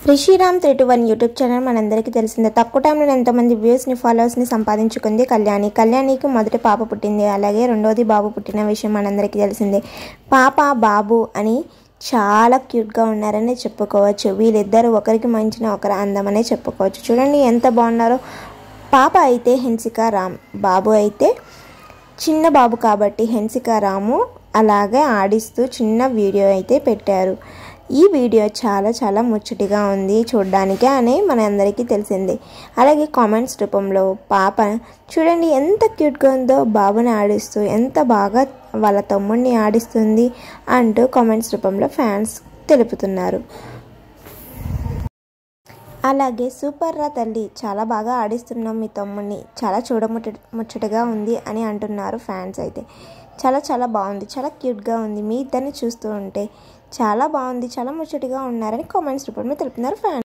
Rishiram 321 YouTube channel మనందరికీ తెలిసిందే. తక్కువ టైంలో ఎంతమంది వ్యూస్ని ఫాలోవర్స్ని సంపాదించుకుంది కళ్యాణికి మొదటి పాప పుట్టింది. అలాగే రెండోది బాబు పుట్టిన విషయం మనందరికీ తెలిసిందే. పాప బాబు అని చాలా క్యూట్గా ఉన్నారని చెప్పుకోవచ్చు. వీళ్ళిద్దరూ ఒకరికి మంచిన ఒకరు అందమనే చెప్పుకోవచ్చు. చూడండి ఎంత బాగున్నారో. పాప అయితే హెన్సికా రామ్, బాబు అయితే చిన్న బాబు కాబట్టి హెన్సికా రాము అలాగే ఆడిస్తూ చిన్న వీడియో అయితే పెట్టారు. ఈ వీడియో చాలా ముచ్చటిగా ఉంది చూడడానికి అని మనందరికీ తెలిసిందే. అలాగే కామెంట్స్ రూపంలో పాప చూడండి ఎంత క్యూట్గా ఉందో, బాబుని ఆడిస్తూ ఎంత బాగా వాళ్ళ తమ్ముడిని ఆడిస్తుంది అంటూ కామెంట్స్ రూపంలో ఫ్యాన్స్ తెలుపుతున్నారు. అలాగే సూపర్ రా తల్లి, చాలా బాగా ఆడిస్తున్నాం మీ తమ్ముడిని, చాలా ముచ్చటగా ఉంది అని అంటున్నారు ఫ్యాన్స్. అయితే చాలా బాగుంది, చాలా క్యూట్గా ఉంది, మీ ఇద్దరిని చూస్తూ ఉంటే చాలా బాగుంది, చాలా ముచ్చటగా ఉన్నారని కామెంట్స్ రూపంలో తెలుపుతున్నారు ఫ్యాన్స్.